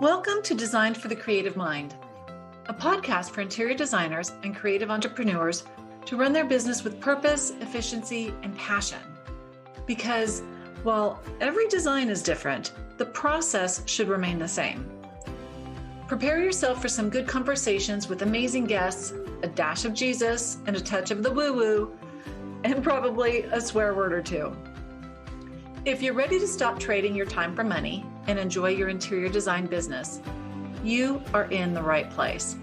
Welcome to Design for the Creative Mind, a podcast for interior designers and creative entrepreneurs to run their business with purpose, efficiency, and passion. Because while every design is different, the process should remain the same. Prepare yourself for some good conversations with amazing guests, a dash of Jesus, and a touch of the woo-woo, and probably a swear word or two. If you're ready to stop trading your time for money and enjoy your interior design business, you are in the right place.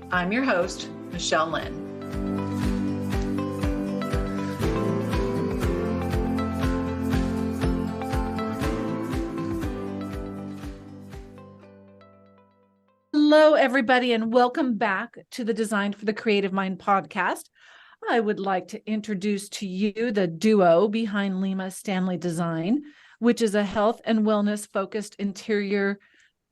I'm your host, Michelle Lynn. Hello, everybody, and welcome back to the Design for the Creative Mind podcast. I would like to introduce to you the duo behind Lima Stanley Design, which is a health and wellness focused interior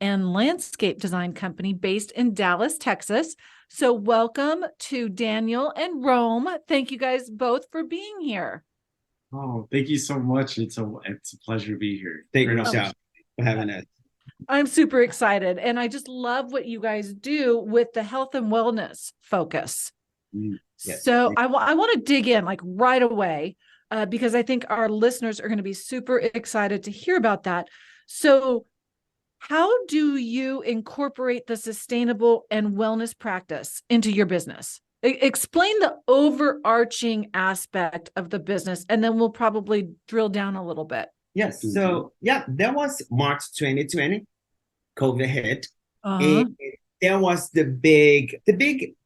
and landscape design company based in Dallas, Texas. So welcome to Daniel and Rome. Thank you guys both for being here. Oh, thank you so much. It's a pleasure to be here. Thank you, Michelle, for having us. I'm super excited. And I just love what you guys do with the health and wellness focus. Yes. So I want to dig in like right away because I think our listeners are going to be super excited to hear about that. So how do you incorporate the sustainable and wellness practice into your business? Explain the overarching aspect of the business, and then we'll probably drill down a little bit. Yes. So, that was March 2020, COVID hit. Uh-huh. And there was the big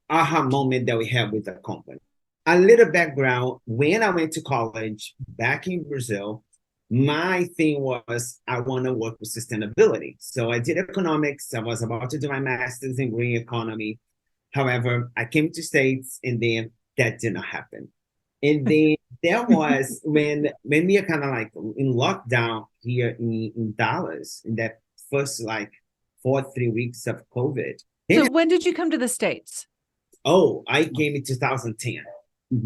aha moment that we had with the company. A little background, when I went to college back in Brazil, my thing was I want to work with sustainability. So I did economics. I was about to do my master's in green economy. However, I came to States and then that did not happen. And then there was when we are kind of like in lockdown here in Dallas in that first like 3 weeks of COVID. So when did you come to the States? Oh, I came in 2010.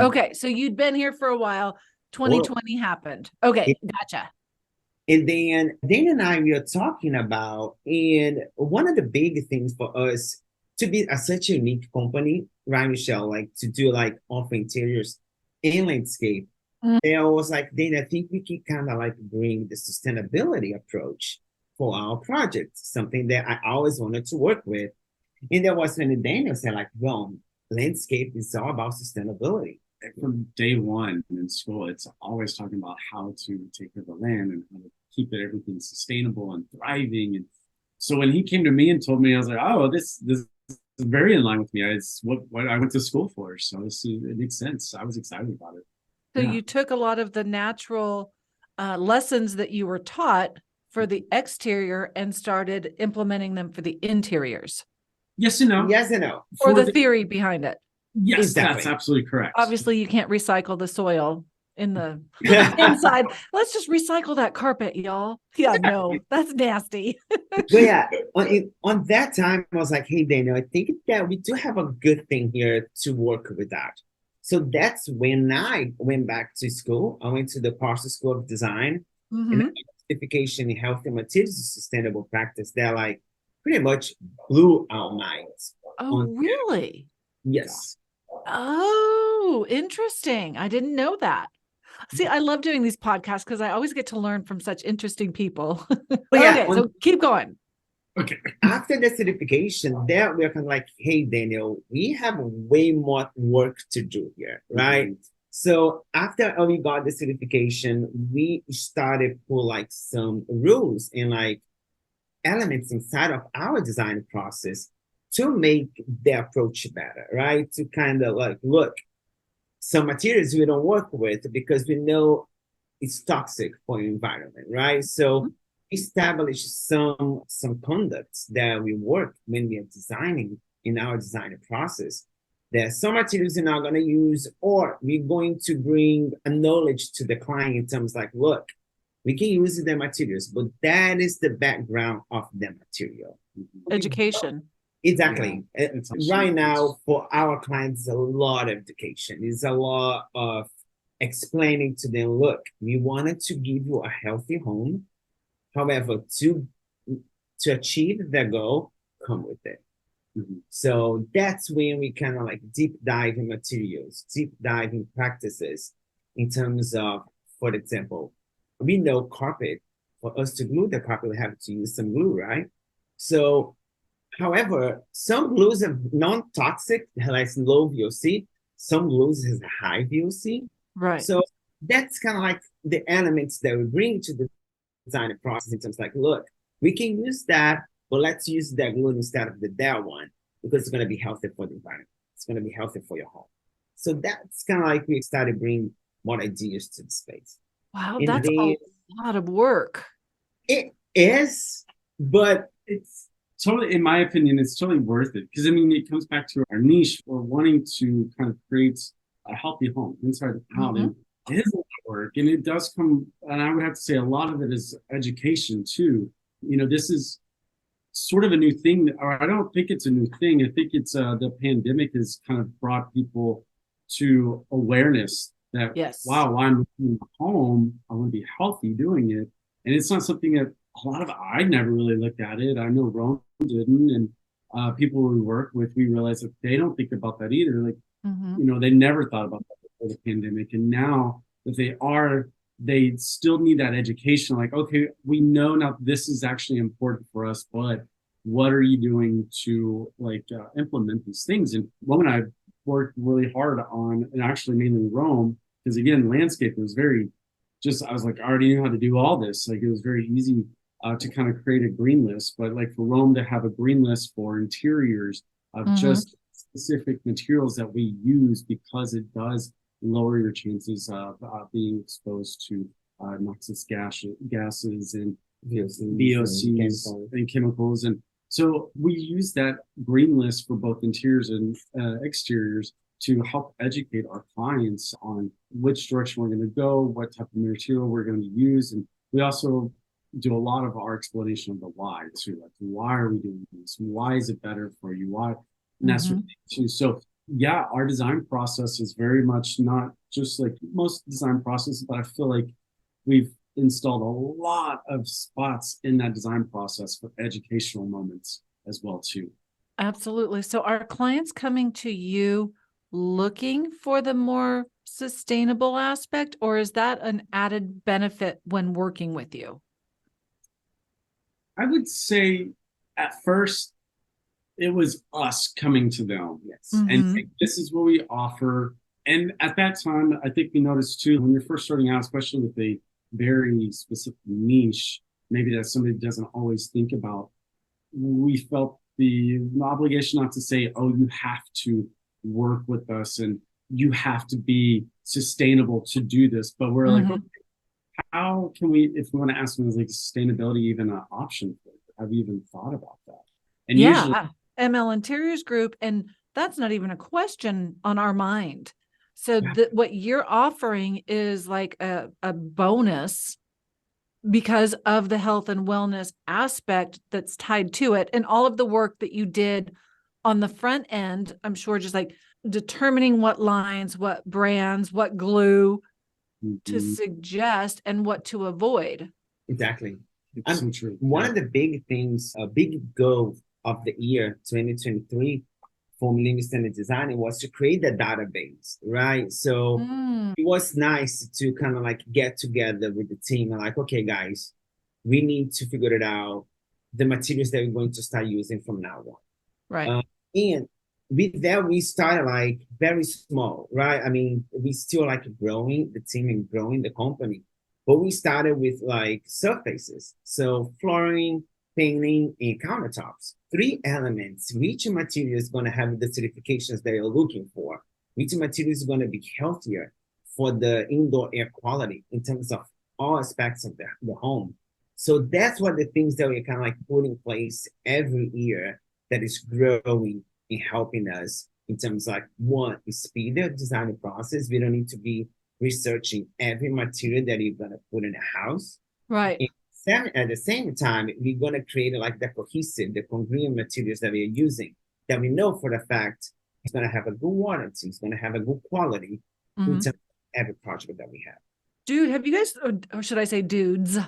Okay, so you'd been here for a while. 2020 happened. Okay, gotcha. And then Dan and I, we are talking about, and one of the big things for us to be such a unique company, right, Michelle, like to do like offer interiors and landscape. And I was like, Dan, I think we can kind of like bring the sustainability approach for our project, something that I always wanted to work with. And there was when Daniel said, like, well, landscape is all about sustainability. From day one in school, it's always talking about how to take care of the land and how to keep everything sustainable and thriving. And so when he came to me and told me, I was like, oh, this is very in line with me. It's what I went to school for. So it makes sense. I was excited about it. So you took a lot of the natural lessons that you were taught for the exterior and started implementing them for the interiors. Yes and no. Yes and no. Or the theory behind it. Yes, Exactly. That's absolutely correct. Obviously, you can't recycle the soil in the inside. Let's just recycle that carpet, y'all. Yeah, no, that's nasty. But yeah, on that time, I was like, hey, Daniel, I think that we do have a good thing here to work with that. So that's when I went back to school. I went to the Parsons School of Design and I got certification in health and materials sustainable practice that like pretty much blew our minds. Oh, really? Yes. Oh, interesting. I didn't know that. See, I love doing these podcasts because I always get to learn from such interesting people. Okay, so keep going. Okay. After the certification, there we're kind of like, hey, Daniel, we have way more work to do here, right? So after we got the certification, we started put like some rules and like elements inside of our design process to make the approach better, right? To kind of like, look, some materials we don't work with because we know it's toxic for the environment, right? So establish some conducts that we work when we are designing in our design process. There are some materials we're not going to use, or we're going to bring a knowledge to the client in terms like, look, we can use the materials, but that is the background of the material. Education. Exactly. Yeah. Right now, for our clients, a lot of education. It's a lot of explaining to them, look, we wanted to give you a healthy home. However, to to achieve their goal come with it. Mhm. So that's when we kind of like deep dive in materials, deep dive in practices in terms of, for example, we know carpet, for us to glue the carpet, we have to use some glue, right? So, however, some glues are non-toxic, like low VOC. Some glues has high VOC. Right. So that's kind of like the elements that we bring to the design process in terms of like, look, we can use that, but let's use that glue instead of that one because it's going to be healthy for the environment. It's going to be healthy for your home. So that's kind of like we started bringing more ideas to the space. Wow, And that's then, a lot of work. it is, but It's totally, in my opinion, it's totally worth it. Because I mean, it comes back to our niche. We're wanting to kind of create a healthy home inside and out. And it is a lot of work. And it does come, and I would have to say a lot of it is education too. You know, this is sort of a new thing, or I don't think it's a new thing. I think it's the pandemic has kind of brought people to awareness that, Yes. wow, I'm in home, I want to be healthy doing it. And it's not something that a lot of, I never really looked at it. I know Rome didn't, and people we work with, we realize that they don't think about that either. Like, you know, they never thought about that before the pandemic. And now that they still need that education. Like, okay, we know now this is actually important for us, but what are you doing to like implement these things? And Rome and I worked really hard on, and actually mainly Rome, because again, landscape was very just, I was like, I already knew how to do all this. Like, it was very easy to kind of create a green list, but like for Rome to have a green list for interiors of just specific materials that we use, because it does lower your chances of being exposed to noxious gases and VOCs and chemicals. And so we use that green list for both interiors and exteriors to help educate our clients on which direction we're going to go, what type of material we're going to use. And we also do a lot of our explanation of the why too. Like, why are we doing this? Why is it better for you? Why? And that sort of thing too. So yeah, our design process is very much not just like most design processes, but I feel like we've installed a lot of spots in that design process for educational moments as well too. Absolutely. So are clients coming to you looking for the more sustainable aspect, or is that an added benefit when working with you? I would say at first it was us coming to them. Yes. And saying, this is what we offer. And at that time, I think we noticed too, when you're first starting out, especially with a very specific niche, maybe that somebody doesn't always think about, we felt the obligation not to say, oh, you have to work with us and you have to be sustainable to do this. But we're like, okay, how can we, if we want to ask them, is like sustainability even an option for you? Have you even thought about that? And usually ML Interiors Group, and that's not even a question on our mind. So what you're offering is like a bonus because of the health and wellness aspect that's tied to it, and all of the work that you did on the front end. I'm sure just like determining what lines, what brands, what glue to suggest and what to avoid. Exactly. It's so true. One of the big things, a big goal of the year 2023 from Lima Stanley Design was to create a database, right? So it was nice to kind of like get together with the team and like, okay, guys, we need to figure it out, the materials that we're going to start using from now on. Right. And with that, we started like very small, right? I mean, we still like growing the team and growing the company, but we started with like surfaces. So flooring, painting, and countertops. 3 elements. Which material is going to have the certifications that you're looking for? Which material is going to be healthier for the indoor air quality in terms of all aspects of the home? So that's what the things that we kind of like put in place every year that is growing and helping us in terms of like, one, speed the design process. We don't need to be researching every material that you're going to put in a house. Right. At the same time, we're going to create like the cohesive, the congruent materials that we're using, that we know for the fact it's going to have a good warranty, it's going to have a good quality in terms of every project that we have. Dude, have you guys, or should I say dudes?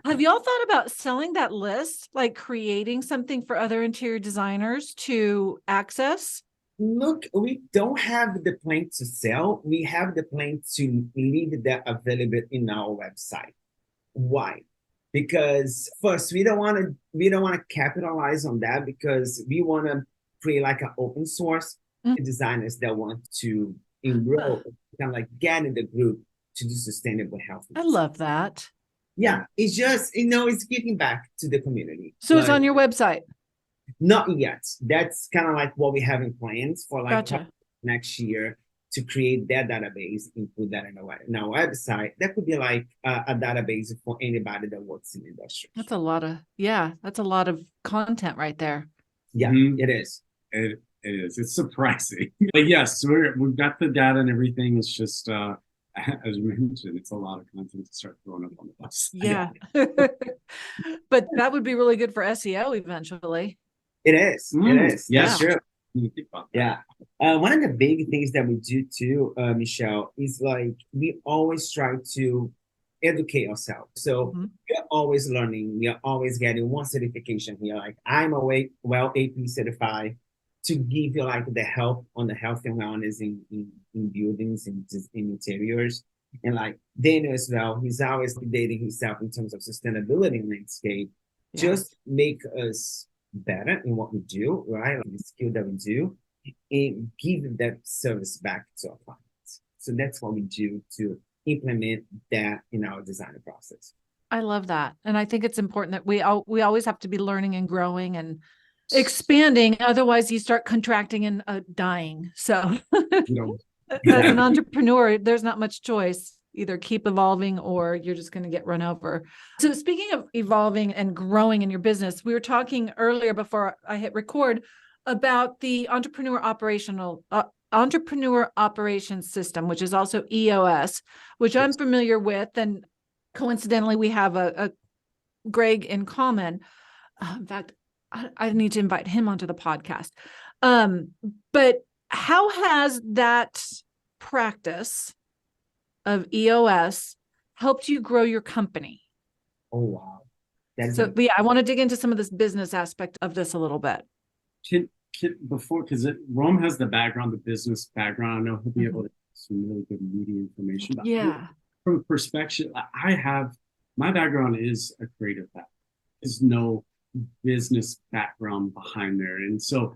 Have y'all thought about selling that list, like creating something for other interior designers to access? Look, we don't have the plan to sell. We have the plan to leave that available in our website. Why? Because first, we don't want to capitalize on that because we want to create like an open source designers that want to enroll, kind of like get in the group to do sustainable health. I love that. Yeah, it's just it's giving back to the community. So it's on your website? Not yet. That's kind of like what we have in plans for like Gotcha. next year to create that database and put that in our website. That could be like a database for anybody that works in the industry. That's a lot of content right there. Yeah, it is. It is. It's surprising. But yes, we've got the data and everything. It's just, as you mentioned, it's a lot of content to start throwing up on the bus. Yeah. But that would be really good for SEO eventually. It is. It is. Yeah. That's true. Think about that. Yeah. One of the big things that we do too, Michelle, is like we always try to educate ourselves. So we're always learning. We are always getting one certification here. Like I'm AP certified to give you like the help on the health and wellness in buildings and in interiors. And like Daniel as well, he's always updating himself in terms of sustainability landscape, just make us better in what we do, right? Like the skill that we do, and give that service back to our clients. So that's what we do to implement that in our design process. I love that. And I think it's important that we always have to be learning and growing and expanding. Otherwise you start contracting and dying. So as an entrepreneur, there's not much choice. Either keep evolving or you're just going to get run over. So speaking of evolving and growing in your business, we were talking earlier before I hit record about the entrepreneur operations system, which is also EOS, which I'm familiar with. And coincidentally, we have a Greg in common. In fact, I need to invite him onto the podcast. But how has that practice of EOS helped you grow your company? Oh, wow. I want to dig into some of this business aspect of this a little bit. Because Rome has the business background. I know he'll be able to get some really good media information. But from a perspective, my background is a creative background. There's no business background behind there. And so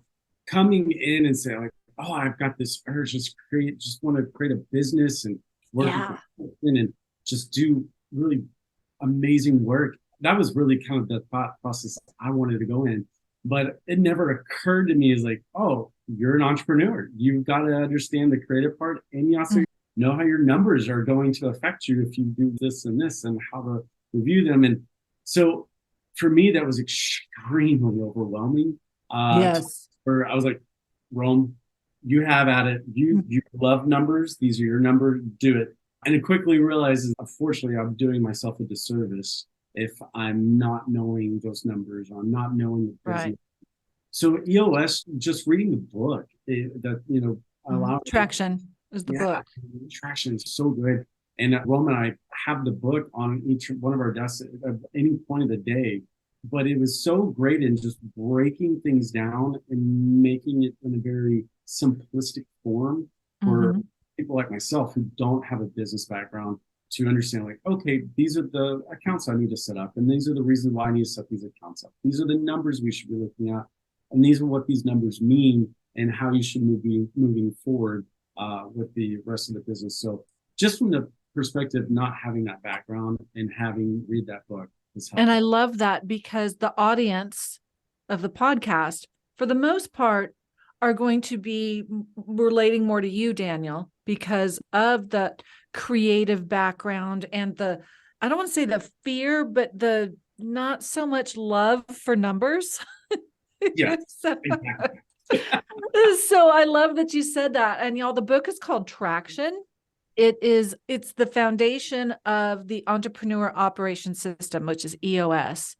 coming in and say like, oh, I've got this urge, just want to create a business and work and just do really amazing work. That was really kind of the thought process I wanted to go in. But it never occurred to me as like, oh, you're an entrepreneur. You've got to understand the creative part. And you also know how your numbers are going to affect you if you do this and this and how to review them. And so for me, that was extremely overwhelming. Where I was like, Rome, you have at it. You love numbers. These are your numbers. Do it. And it quickly realizes, unfortunately, I'm doing myself a disservice if I'm not knowing those numbers. Or I'm not knowing the business. Right. So EOS, just reading the book, allowed Traction is the book. Traction is so good. And Rome and I have the book on each one of our desks at any point of the day. But it was so great in just breaking things down and making it in a very simplistic form for people like myself who don't have a business background to understand like, okay, these are the accounts I need to set up. And these are the reasons why I need to set these accounts up. These are the numbers we should be looking at. And these are what these numbers mean and how you should be moving forward with the rest of the business. So just from the perspective, not having that background and read that book. And I love that because the audience of the podcast, for the most part, are going to be relating more to you, Daniel, because of the creative background and I don't want to say the fear, but the not so much love for numbers. Yeah. So I love that you said that. And y'all, the book is called Traction. It's the foundation of the Entrepreneur Operations System, which is EOS.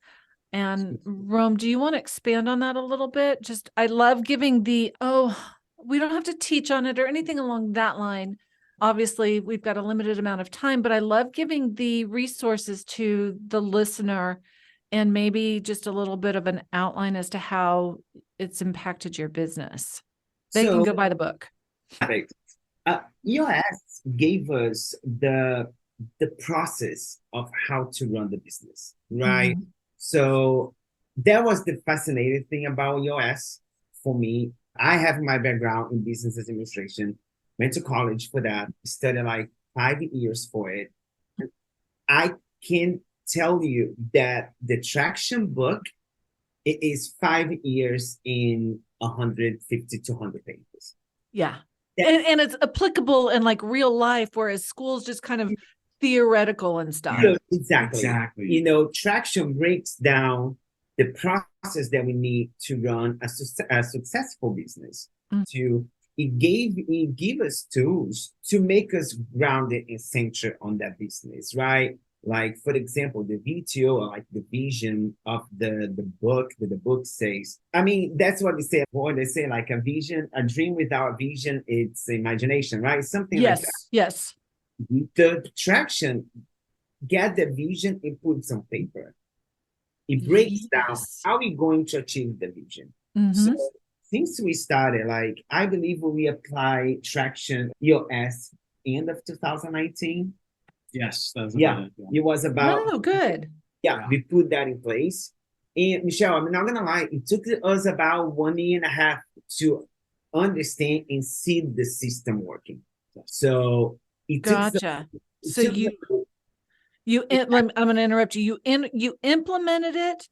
And Rome, do you want to expand on that a little bit? I love giving we don't have to teach on it or anything along that line, Obviously, we've got a limited amount of time, but I love giving the resources to the listener and maybe just a little bit of an outline as to how it's impacted your business. They can go buy the book. Perfect. EOS gave us the process of how to run the business, right? So that was the fascinating thing about EOS for me. I have my background in business administration, went to college for that, studied like 5 years for it. I can tell you that the Traction book, it is 5 years in 150 to 100 pages. Yeah. And it's applicable in like real life, whereas school's just kind of theoretical and stuff. Exactly. You know, Traction breaks down the process that we need to run a successful business. It gave us tools to make us grounded and centered on that business, right? Like, for example, the VTO, or like the vision of the book that the book says. I mean, that's what they say. Or they say like a vision, a dream without vision, it's imagination, right? Something like that. Yes. The Traction, get the vision and put it on paper. It breaks down how we're going to achieve the vision. So since we started, like, I believe when we applied Traction EOS end of 2019. Yes, that was it was about. Oh, good. Yeah, we put that in place. And Michelle, I'm not gonna lie, it took us about 1.5 years to understand and see the system working. So it gotcha. I'm going to interrupt you. You implemented it,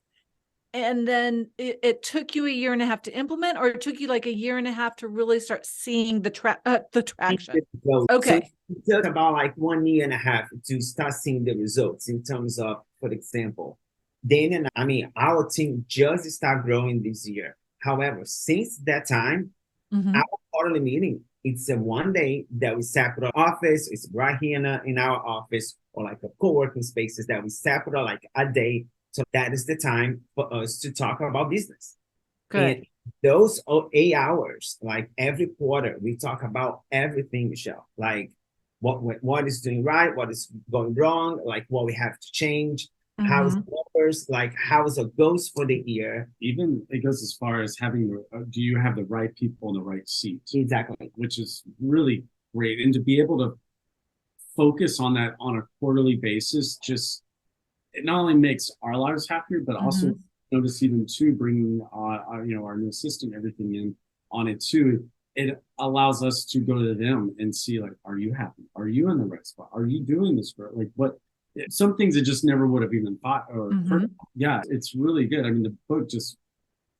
and then it took you 1.5 years to implement, or it took you like 1.5 years to really start seeing the traction. Okay. So it took about like 1.5 years to start seeing the results in terms of, for example, our team just started growing this year. However, since that time, our quarterly meeting, it's a one day that we separate office. It's right here in our office, or like a co-working spaces that we separate like a day. So that is the time for us to talk about business. Good. And those 8 hours, like every quarter, we talk about everything, Michelle. Like what is doing right, what is going wrong, like what we have to change, how's the numbers, like how's the goals for the year. Even it goes as far as having do you have the right people in the right seats? Exactly. Which is really great. And to be able to focus on that on a quarterly basis, just it not only makes our lives happier, but also notice even too, bringing our new assistant, everything in on it too. It allows us to go to them and see, like, are you happy? Are you in the right spot? Are you doing this for, like, what? Some things that just never would have even thought or heard. Yeah, it's really good. I mean, the book just,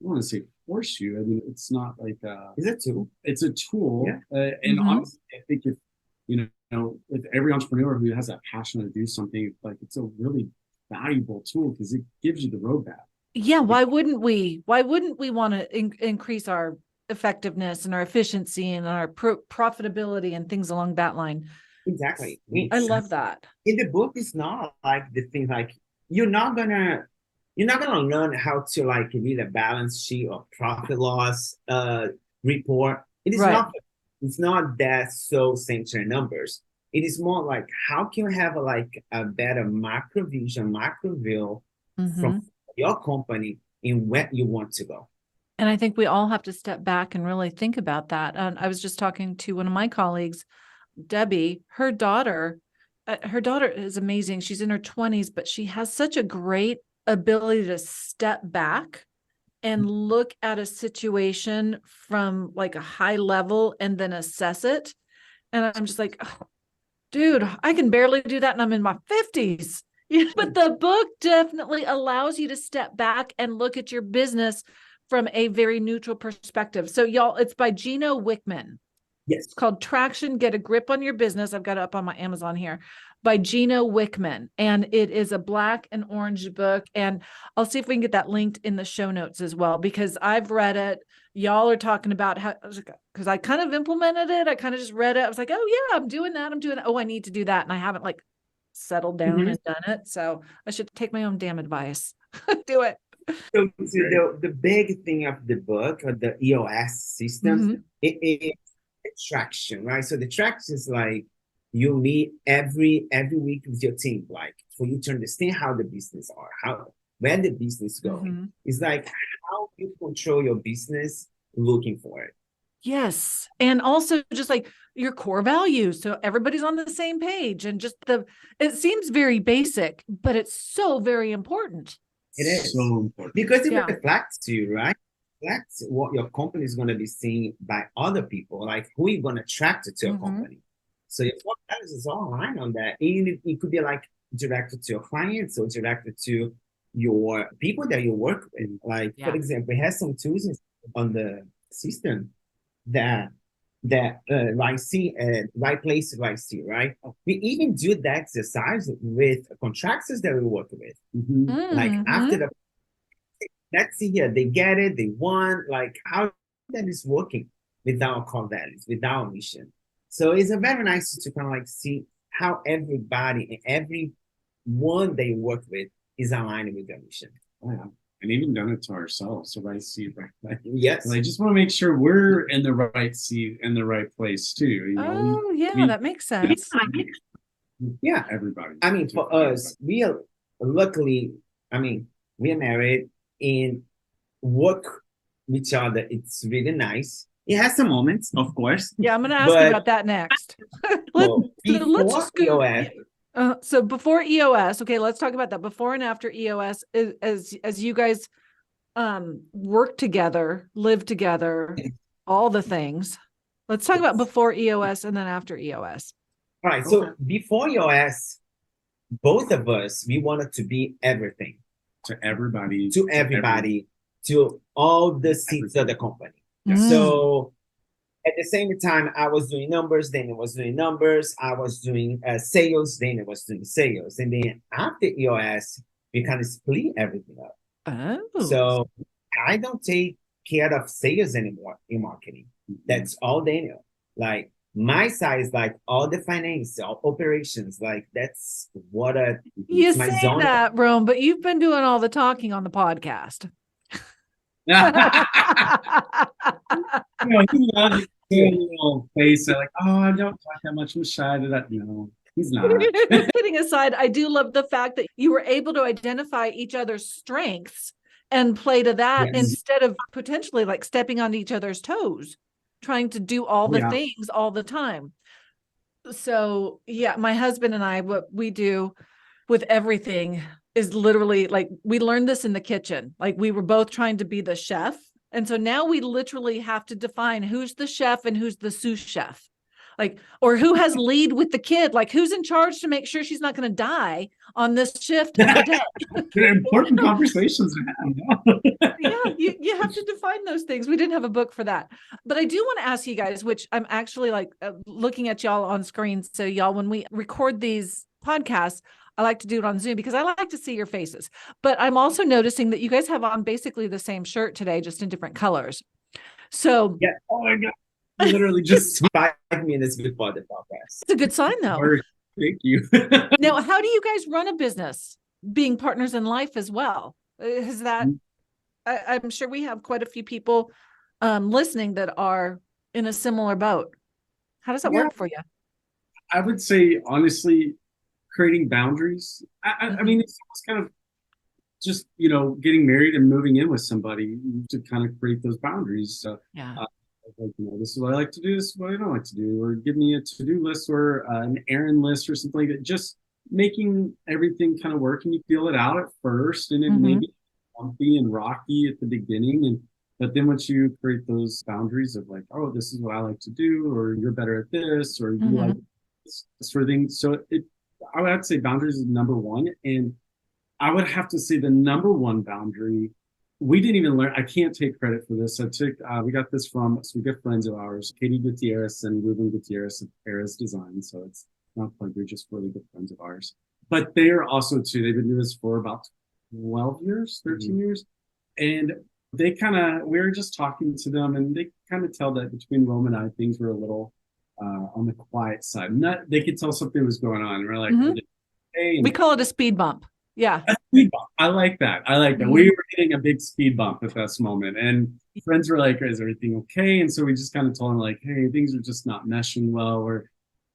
I want to say force you. I mean, it's not like it's a tool. It's a tool. Yeah. And honestly, I think if with every entrepreneur who has that passion to do something, like, it's a really valuable tool because it gives you the roadmap. Yeah, why wouldn't we want to increase our effectiveness and our efficiency and our profitability and things along that line? Exactly. I love that. In the book, it's not like the thing, like you're not gonna learn how to like read a balance sheet or profit loss report. It is it's not that so centered numbers. It is more like, how can you have a better macro vision, macro view from your company and where you want to go. And I think we all have to step back and really think about that. I was just talking to one of my colleagues, Debbie. Her daughter is amazing. She's in her 20s, but she has such a great ability to step back and look at a situation from like a high level and then assess it. And I'm just like, oh, dude, I can barely do that, and I'm in my 50s. But the book definitely allows you to step back and look at your business from a very neutral perspective. So y'all, it's by Gino Wickman. Yes. It's called Traction, Get a Grip on Your Business. I've got it up on my Amazon here, by Gino Wickman. And it is a black and orange book. And I'll see if we can get that linked in the show notes as well, because I've read it. Y'all are talking about how, because I kind of implemented it. I kind of just read it. I was like, oh yeah, I'm doing that. Oh, I need to do that. And I haven't like settled down and done it. So I should take my own damn advice. Do it. So the big thing of the book, or the EOS system, it is traction, right? So the traction is like, you meet every week with your team, like for you to understand how the business are, how where the business going. It's like how you control your business looking for it. Yes. And also just like your core values. So everybody's on the same page, and just it seems very basic, but it's so very important. It is so important because it reflects to you, right? Reflects what your company is going to be seen by other people, like who you're going to attract to your company. So your core values is all aligned on that. And it could be like directed to your clients or directed to your people that you work with. Like, for example, we have some tools on the system that right see right place, right see, right? We even do the exercise with contractors that we work with. Like after the, let's see here, they get it, they want, like how that is working with our core values, with our mission. So it's a very nice to kind of like see how everybody and everyone they work with is aligned with their mission. And even done it to ourselves. So right seat, right place. Yes. And I just want to make sure we're in the right seat in the right place too. You know, that makes sense. Yeah. Everybody. I mean, for us, we are luckily, I mean, we are married and work with each other. It's really nice. It has some moments, of course. Yeah, I'm going to ask you about that next. Let's just go ahead. So before EOS, okay, let's talk about that. Before and after EOS, as you guys work together, live together, all the things. Let's talk about before EOS and then after EOS. All right. So before EOS, both of us, we wanted to be everything. To everybody. To all the seats of the company. So at the same time, I was doing numbers, then it was doing numbers. I was doing sales, then it was doing sales. And then after EOS, we kind of split everything up. So I don't take care of sales anymore in marketing. That's all Daniel. Like my side is like all the finance, all operations. Like that's what you say that, Rome, but you've been doing all the talking on the podcast. You know, he loves little face. They're like, oh, I don't talk that much. I'm shy to that. No, he's not. Kidding aside, I do love the fact that you were able to identify each other's strengths and play to that instead of potentially like stepping on each other's toes, trying to do all the things all the time. So yeah, my husband and I, what we do with everything is literally like, we learned this in the kitchen. Like we were both trying to be the chef. And so now we literally have to define who's the chef and who's the sous chef. Like, or who has lead with the kid, like who's in charge to make sure she's not going to die on this shift of the day. They're important conversations to have. You have to define those things. We didn't have a book for that, but I do want to ask you guys, which I'm actually like looking at y'all on screen. So y'all, when we record these podcasts, I like to do it on Zoom because I like to see your faces, but I'm also noticing that you guys have on basically the same shirt today, just in different colors. So yeah. Oh my God. Literally just 5 minutes before the podcast. It's a good sign though. Thank you. Now, how do you guys run a business being partners in life as well? Is that, I'm sure we have quite a few people listening that are in a similar boat. How does that work for you? I would say, honestly, creating boundaries. I mean, it's kind of just, you know, getting married and moving in with somebody to kind of create those boundaries. So, like, you know, this is what I like to do, this is what I don't like to do, or give me a to-do list or an errand list or something like that. Just making everything kind of work, and you feel it out at first, and it may be bumpy and rocky at the beginning, but then once you create those boundaries of like, oh, this is what I like to do, or you're better at this, or you like this sort of thing. So I would have to say boundaries is number one, and I would have to say the number one boundary. We didn't even learn. I can't take credit for this. We got this from some good friends of ours, Katie Gutierrez and Ruben Gutierrez of Parsons Design. So it's not like they're just really good friends of ours. But they are also too, they've been doing this for about 12 years, 13 years. And we were just talking to them, and they kind of tell that between Rome and I, things were a little on the quiet side. They could tell something was going on. And we're like, hey. We call it a speed bump. Yeah. A speed bump. I like that. We were hitting a big speed bump at this moment. And friends were like, is everything okay? And so we just kind of told them like, hey, things are just not meshing well.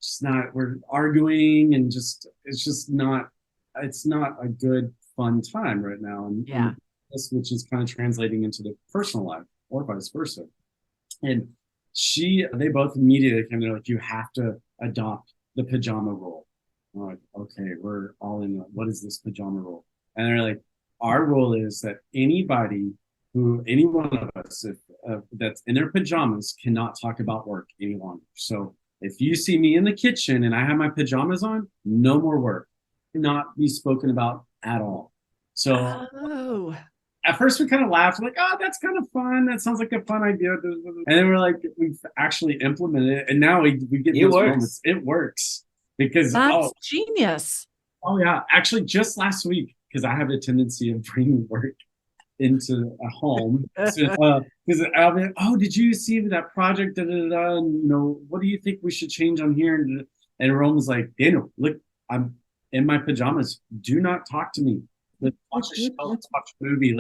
just not, we're arguing and it's not a good, fun time right now. And this, which is kind of translating into the personal life or vice versa. And they both immediately came to like, you have to adopt the pajama rule. I'm like, okay, we're all in. What is this pajama rule? And they're like, our rule is that any one of us that's in their pajamas cannot talk about work any longer. So if you see me in the kitchen and I have my pajamas on, no more work, cannot be spoken about at all. So at first we kind of laughed, like, oh, that's kind of fun. That sounds like a fun idea. And then we're like, we've actually implemented it. And now we get those moments. It works because that's genius. Oh yeah. Actually just last week, because I have a tendency of bringing work into a home. Because I'll be like, oh, did you see that project? And, what do you think we should change on here? And Rome's like, Daniel, look, I'm in my pajamas. Do not talk to me. Let's watch a show. Let's watch a movie.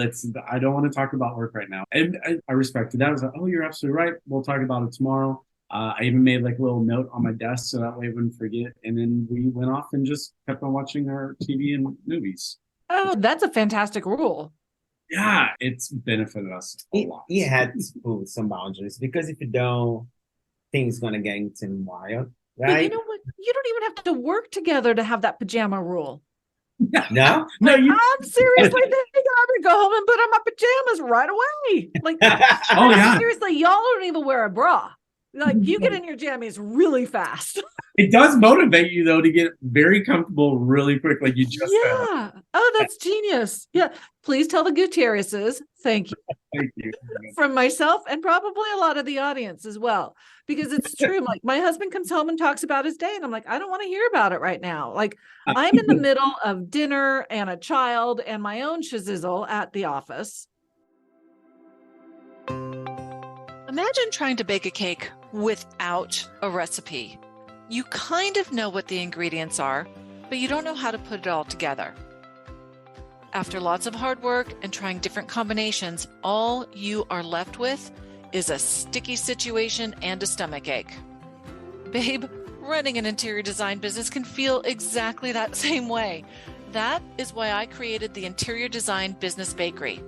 I don't want to talk about work right now. And I respected that. I was like, oh, you're absolutely right. We'll talk about it tomorrow. I even made like a little note on my desk so that way I wouldn't forget. And then we went off and just kept on watching our TV and movies. Oh, that's a fantastic rule. Yeah, it's benefited us a lot. You had to put some boundaries because if you don't, things gonna get into wild, right? But you know what? You don't even have to work together to have that pajama rule. No, I'm seriously thinking I'm gonna go home and put on my pajamas right away. Like, oh yeah, seriously, y'all don't even wear a bra. Like, you get in your jammies really fast. It does motivate you though to get very comfortable really quick, like you just said. Oh, that's genius. Yeah, please tell the Gutierrezes thank you. Thank you from myself and probably a lot of the audience as well, because it's true. Like, my husband comes home and talks about his day and I'm like, I don't want to hear about it right now. Like, I'm in the middle of dinner and a child and my own shizzle at the office. Imagine trying to bake a cake without a recipe. You kind of know what the ingredients are, but you don't know how to put it all together. After lots of hard work and trying different combinations, all you are left with is a sticky situation and a stomachache. Babe, running an interior design business can feel exactly that same way. That is why I created the Interior Design Business Bakery.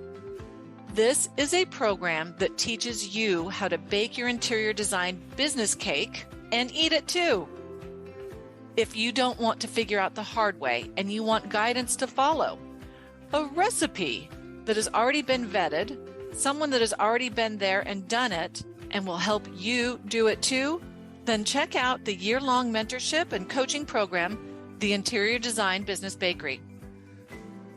This is a program that teaches you how to bake your interior design business cake and eat it too. If you don't want to figure out the hard way and you want guidance to follow, a recipe that has already been vetted, someone that has already been there and done it and will help you do it too, then check out the year-long mentorship and coaching program, the Interior Design Business Bakery.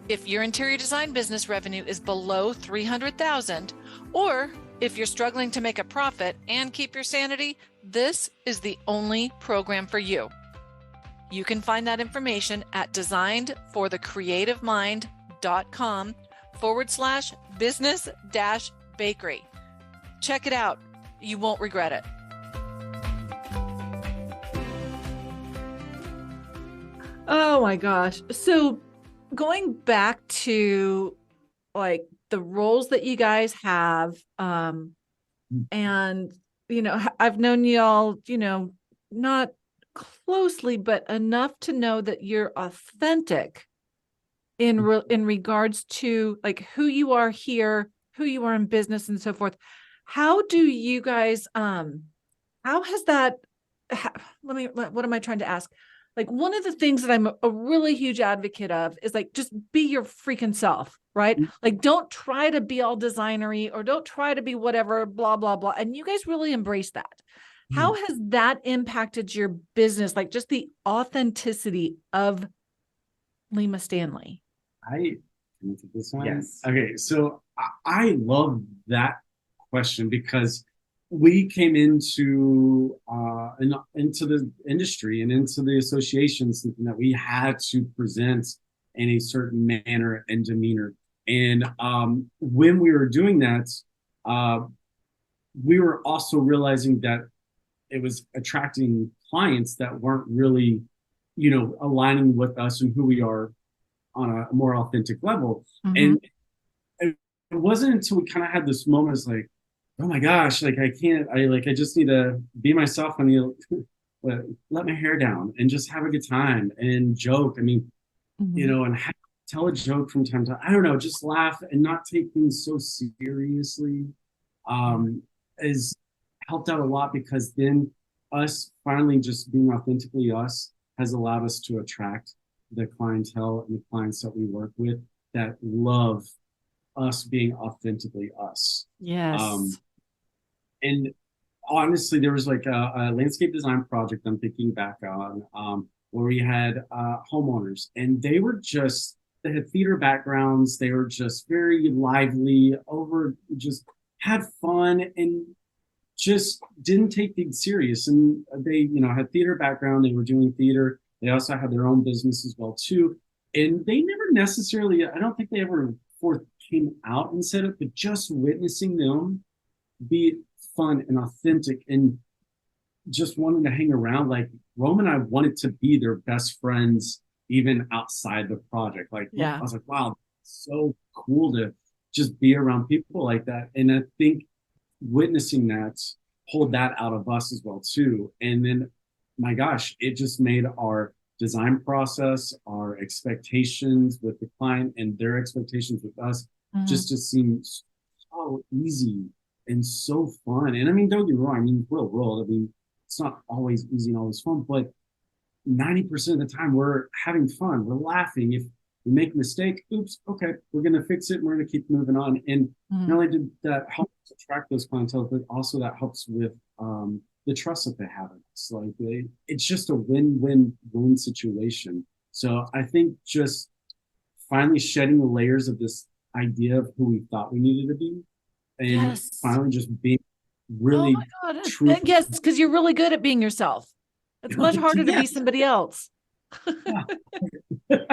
If your interior design business revenue is below $300,000, or if you're struggling to make a profit and keep your sanity, this is the only program for you. You can find that information at designedforthecreativemind.com/business-bakery. Check it out. You won't regret it. Oh my gosh. So going back to like the roles that you guys have, and, I've known y'all, not closely, but enough to know that you're authentic in regards to like who you are here, who you are in business and so forth. How do you guys, how has that, what am I trying to ask? Like, one of the things that I'm a really huge advocate of is like, just be your freaking self, right? Like, don't try to be all designery or don't try to be whatever, blah, blah, blah. And you guys really embrace that. How has that impacted your business? Like, just the authenticity of Lima Stanley. Can I take this one? Yes. Okay. So I love that question because we came into the industry and into the associations thinking that we had to present in a certain manner and demeanor. And when we were doing that, we were also realizing that it was attracting clients that weren't really, aligning with us and who we are on a more authentic level. And it wasn't until we kind of had this moment, it's like, oh my gosh, like I just need to be myself. I need to let my hair down and just have a good time and joke. I mean, you know, and tell a joke from time to time. I don't know, just laugh and not take things so seriously is helped out a lot, because then us finally just being authentically us has allowed us to attract the clientele and the clients that we work with that love us being authentically us. Yes. And honestly, there was like a landscape design project I'm thinking back on, where we had homeowners, and they had theater backgrounds. They were just very lively, just had fun, and just didn't take things serious. And they, you know, had theater background. They were doing theater. They also had their own business as well too. And they never necessarily, I don't think they ever came out and said it, but just witnessing them be fun and authentic and just wanting to hang around, like Rome and I wanted to be their best friends even outside the project. Like, I was like, wow, it's so cool to just be around people like that. And I think witnessing that pulled that out of us as well too. And then, my gosh, it just made our design process, our expectations with the client and their expectations with us just to seem so easy and so fun. And I mean, don't get me wrong, I mean, real world, I mean, it's not always easy and always fun, but 90% of the time we're having fun, we're laughing. If we make a mistake, oops, okay, we're going to fix it and we're going to keep moving on. And not only did that help attract those clientele, but also that helps with the trust that they have in us. Like it's just a win-win-win situation. So I think just finally shedding the layers of this idea of who we thought we needed to be, and finally just being really true. Yes, because you're really good at being yourself. It's much harder to be somebody else. I don't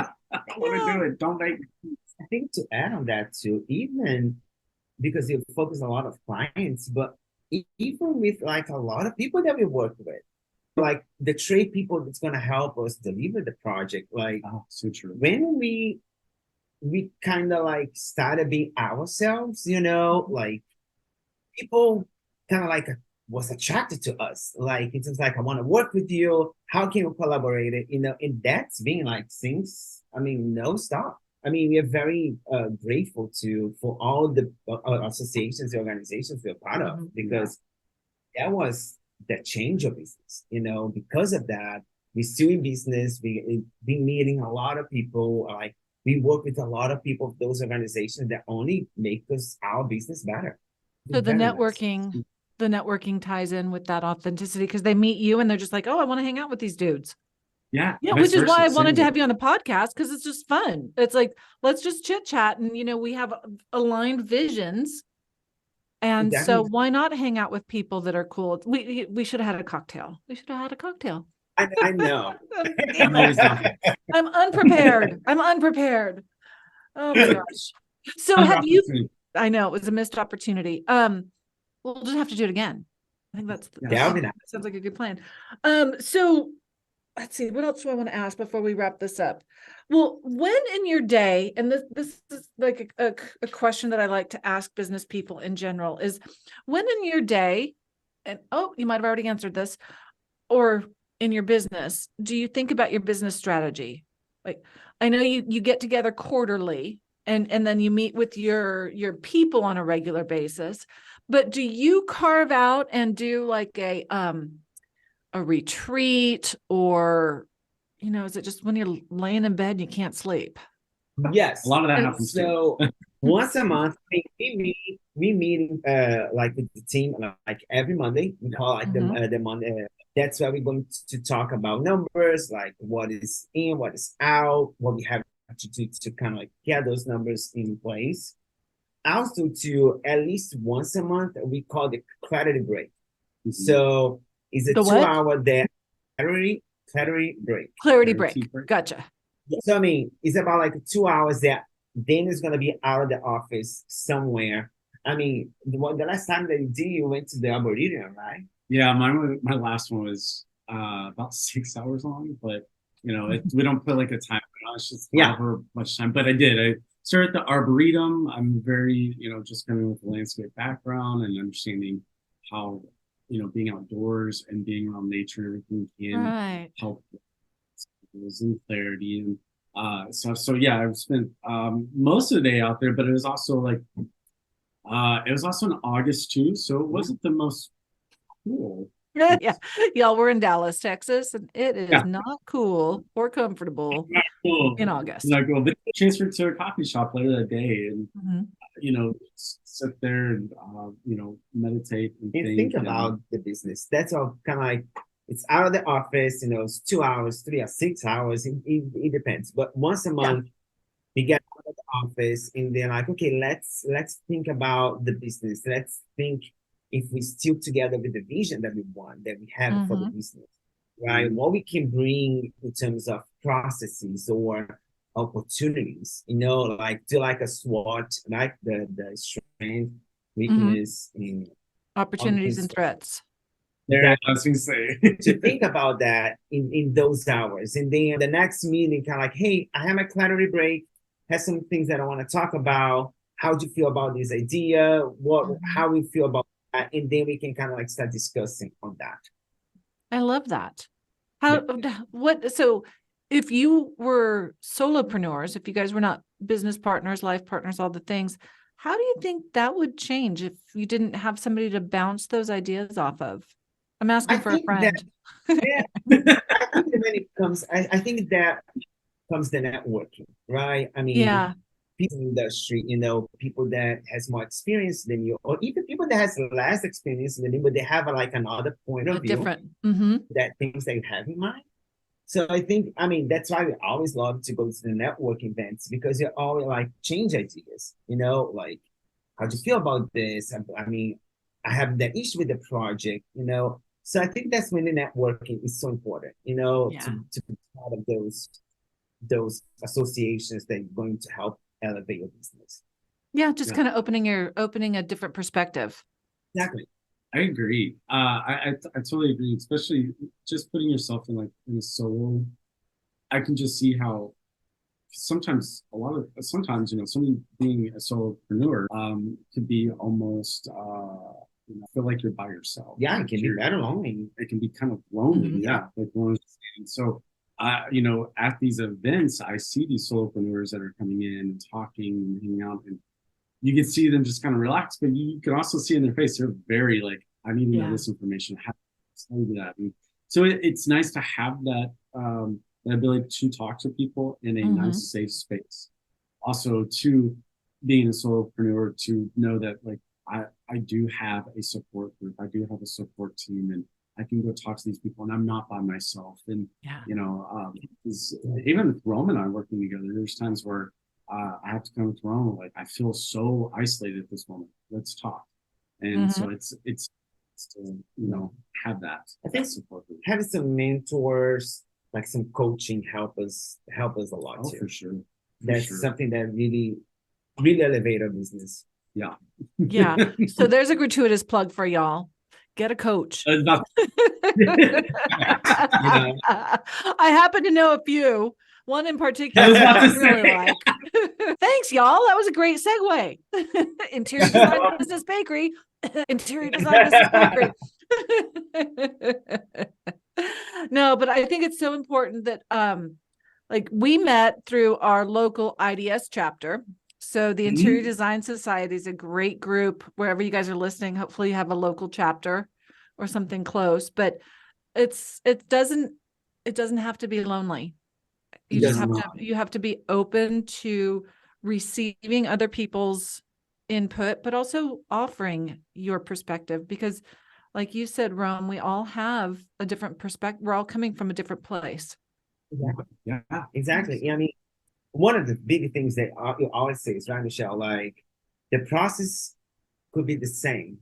want to do it. Don't make me. I think to add on that too, even because you focus on a lot of clients, but even with like a lot of people that we work with, like the trade people that's going to help us deliver the project, like so true. When we kind of like started being ourselves, you know, like people kind of like was attracted to us. Like it's just like, I want to work with you. How can we collaborate? You know, and that's been like since, I mean, no stop. I mean, we are very grateful for all the associations, the organizations we're part of, because that was the change of business. You know, because of that, we're still in business. We've been meeting a lot of people. Like we work with a lot of people of those organizations that only make our business better. So the networking ties in with that authenticity, because they meet you and they're just like, oh, I want to hang out with these dudes. Yeah, which is why I wanted to have you on the podcast, because it's just fun. It's like, let's just chit chat, and you know, we have aligned visions, and so why not hang out with people that are cool? We should have had a cocktail. We should have had a cocktail. I know. I'm unprepared. Oh my gosh. So have you? I know it was a missed opportunity. We'll just have to do it again. I think that sounds like a good plan. So let's see, what else do I want to ask before we wrap this up? Well, when in your day, and this is like a question that I like to ask business people in general, is when in your day, and you might have already answered this, or in your business, do you think about your business strategy? Like, I know you get together quarterly and then you meet with your people on a regular basis, but do you carve out and do like a retreat, or, you know, is it just when you're laying in bed and you can't sleep? Yes. A lot of that happens. So once a month, we meet like with the team, like every Monday. We call like the Monday. That's where we're going to talk about numbers, like what is in, what is out, what we have to do to kind of like get those numbers in place. Also, to at least once a month, we call the clarity break. So it's a 2-hour clarity break. Clarity break. Gotcha. So I mean, it's about like 2 hours that Daniel's gonna be out of the office somewhere. I mean, the last time that you went to the Arboretum, right? Yeah, my last one was about 6 hours long, but you know, we don't put like a time on it. It's just however much time. But I did. I started the Arboretum. I'm very, you know, just coming with the landscape background and understanding how being outdoors and being around nature and everything can Right. help and clarity and so yeah, I've spent most of the day out there, but it was also like it was also in August too, so it wasn't the most cool. Yeah. Y'all, we're in Dallas, Texas, and it is Yeah. not cool or comfortable Not cool. in August. Not cool. But I transferred to a coffee shop later that day and Mhm. sit there and meditate and think about the business. That's all kind of like it's out of the office, it's 2 hours, 3 or 6 hours. It depends. But once a month, we get out of the office and they're like, okay, let's think about the business. Let's think if we still together with the vision that we want, that we have for the business, right? What we can bring in terms of processes or opportunities, like do like a SWOT, like the strength, weakness, and Opportunities and threats. There, I was going to say. To think about that in those hours. And then the next meeting, kind of like, hey, I have a clarity break, have some things that I want to talk about. How do you feel about this idea? How we feel about that? And then we can kind of like start discussing on that. I love that. So if you were solopreneurs, if you guys were not business partners, life partners, all the things, how do you think that would change if you didn't have somebody to bounce those ideas off of? I'm asking for a friend. I think when it comes, I think that comes the networking, right? I mean, people in the industry, people that has more experience than you, or even people that has less experience than you, but they have like another point of view, different that things that you have in mind. So I think, that's why we always love to go to the networking events, because you always like change ideas, like, how do you feel about this? I have that issue with the project, So I think that's when the networking is so important, to be part of those associations that are going to help elevate your business. Yeah, just kind of opening a different perspective. Exactly. I agree. I totally agree, especially just putting yourself in a solo. I can just see how sometimes somebody being a solopreneur could be almost feel like you're by yourself. Yeah, it can be that lonely. It can be kind of lonely. Yeah, like one. So at these events, I see these solopreneurs that are coming in and talking and hanging out, and you can see them just kind of relax, but you can also see in their face, they're very like, I need to know this information. How do I do that? And so it's nice to have that, that ability to talk to people in a nice, safe space. Also, to being a solopreneur, to know that like, I do have a support group. I do have a support team, and I can go talk to these people, and I'm not by myself. And, even with Rome and I working together, there's times where I have to come with Rome, like, I feel so isolated at this moment. Let's talk. And so it's to, have that. I think support group. Having some mentors, like some coaching help us a lot too. For sure. That's something that really, really elevate our business. Yeah. Yeah. So there's a gratuitous plug for y'all. Get a coach. I happen to know a few. One in particular I really like. Thanks, y'all. That was a great segue. Interior Design Business Bakery. Interior Design Business Bakery. No, but I think it's so important that like we met through our local IDS chapter. So the Interior Design Society is a great group. Wherever you guys are listening, hopefully you have a local chapter or something close, but it doesn't have to be lonely. You have to be open to receiving other people's input, but also offering your perspective, because like you said, Rome, we all have a different perspective. We're all coming from a different place. Yeah, exactly. One of the big things that you always say is, right, Michelle, like the process could be the same,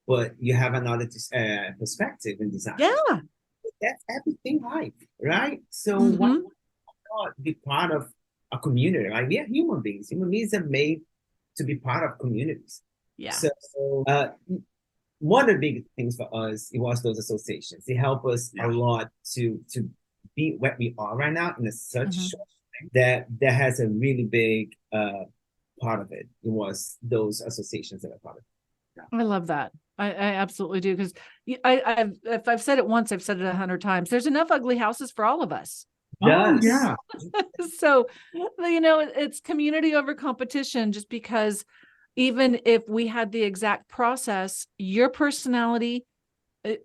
but you have another perspective in design. Yeah. That's everything life, right? So why not be part of a community? Like, we are human beings. Human beings are made to be part of communities. Yeah. So one of the big things for us, it was those associations. They help us a lot to be where we are right now in a such short time that has a really big part of it. It was those associations that are part of it. I love that. I absolutely do. Because if I've said it once, I've said it 100 times. There's enough ugly houses for all of us. Yes. Yeah. So, it's community over competition, just because even if we had the exact process, your personality,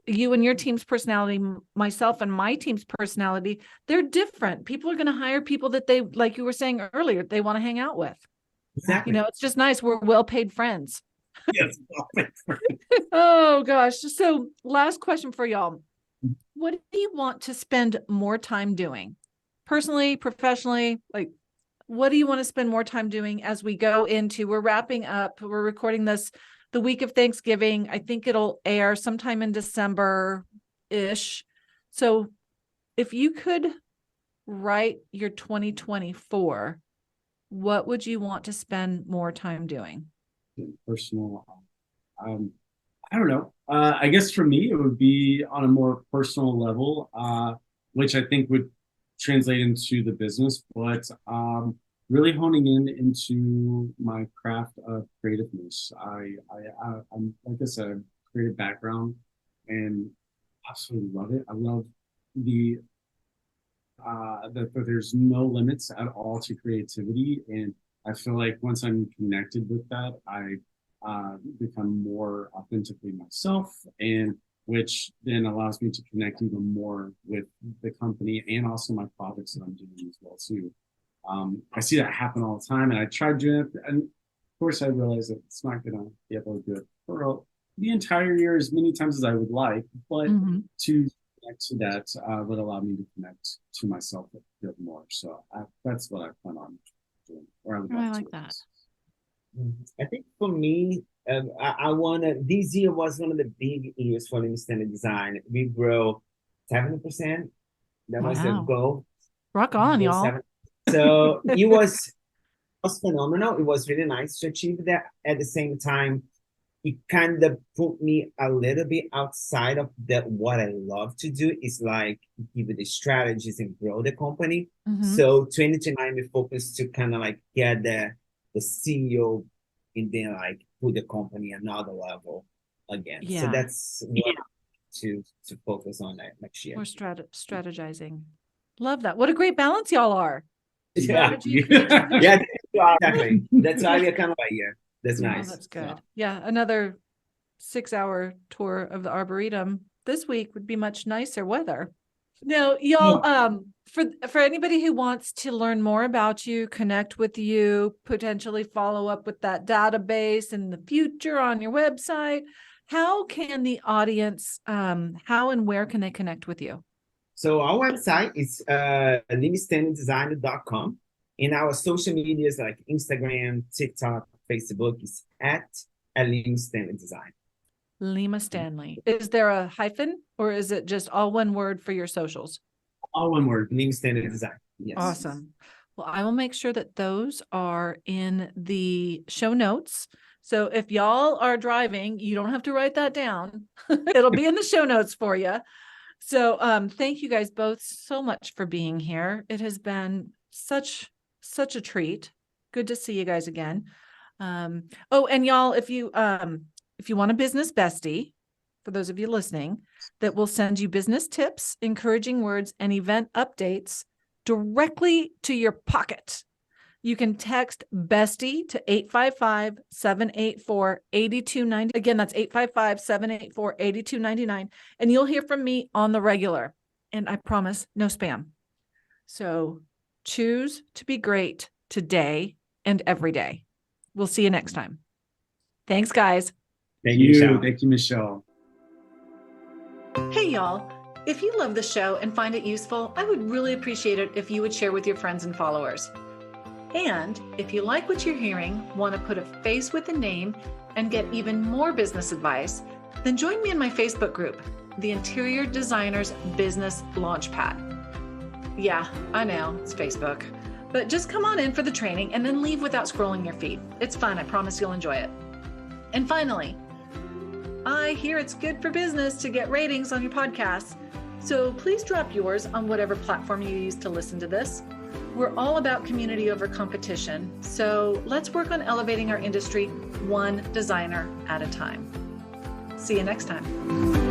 you and your team's personality, myself and my team's personality, they're different. People are going to hire people that they, like you were saying earlier, they want to hang out with. Exactly. It's just nice. We're well-paid friends. Yes. Oh gosh. So last question for y'all. What do you want to spend more time doing? Personally, professionally, like, what do you want to spend more time doing as we go into, we're wrapping up, we're recording this the week of Thanksgiving. I think it'll air sometime in December-ish. So if you could write your 2024, what would you want to spend more time doing? Personal, I don't know. I guess for me, it would be on a more personal level, which I think would translate into the business, but really honing into my craft of creativeness. I'm, like I said, a creative background and absolutely love it. I love that there's no limits at all to creativity, and I feel like once I'm connected with that, I become more authentically myself, and which then allows me to connect even more with the company and also my projects that I'm doing as well too. I see that happen all the time, and I tried doing it, and of course I realize that it's not going to be able to do it for the entire year as many times as I would like, but to connect to that would allow me to connect to myself a bit more. So that's what I plan on doing. Or I like that. I think for me, I want to, this year was one of the big years for Lima Stanley Design. We grew 70%. That was the goal. Rock on, y'all. So it was phenomenal. It was really nice to achieve that. At the same time, it kind of put me a little bit outside of that. What I love to do is like give it the strategies and grow the company. So 2029, we focused to kind of like get the CEO and then like put the company another level again. Yeah. So that's what to focus on that next year. More strategizing. Love that. What a great balance y'all are. Yeah. Yeah, exactly. That's why we're kind of like here. That's nice. That's good. Yeah. Another 6-hour tour of the Arboretum this week would be much nicer weather. Now, y'all, for anybody who wants to learn more about you, connect with you, potentially follow up with that database in the future on your website, how can the audience, how and where can they connect with you? So our website is limastanleydesign.com. And our social medias like Instagram, TikTok, Facebook is at Lima Stanley Design. Lima Stanley. Is there a hyphen or is it just all one word for your socials? All one word, Lima Stanley Design. Yes. Awesome. Well, I will make sure that those are in the show notes. So if y'all are driving, you don't have to write that down. It'll be in the show notes for you. So thank you guys both so much for being here. It has been such a treat. Good to see you guys again. Oh, and y'all, if you want a business bestie, for those of you listening, that will send you business tips, encouraging words, and event updates directly to your pocket, you can text bestie to 855-784-8290. Again, that's 855-784-8299. And you'll hear from me on the regular. And I promise, no spam. So choose to be great today and every day. We'll see you next time. Thanks, guys. Thank you, Michelle. Thank you, Michelle. Hey, y'all. If you love the show and find it useful, I would really appreciate it if you would share with your friends and followers. And if you like what you're hearing, want to put a face with a name, and get even more business advice, then join me in my Facebook group, the Interior Designers Business Launchpad. Yeah, I know, it's Facebook. But just come on in for the training and then leave without scrolling your feed. It's fun. I promise you'll enjoy it. And finally, I hear it's good for business to get ratings on your podcasts. So please drop yours on whatever platform you use to listen to this. We're all about community over competition. So let's work on elevating our industry one designer at a time. See you next time.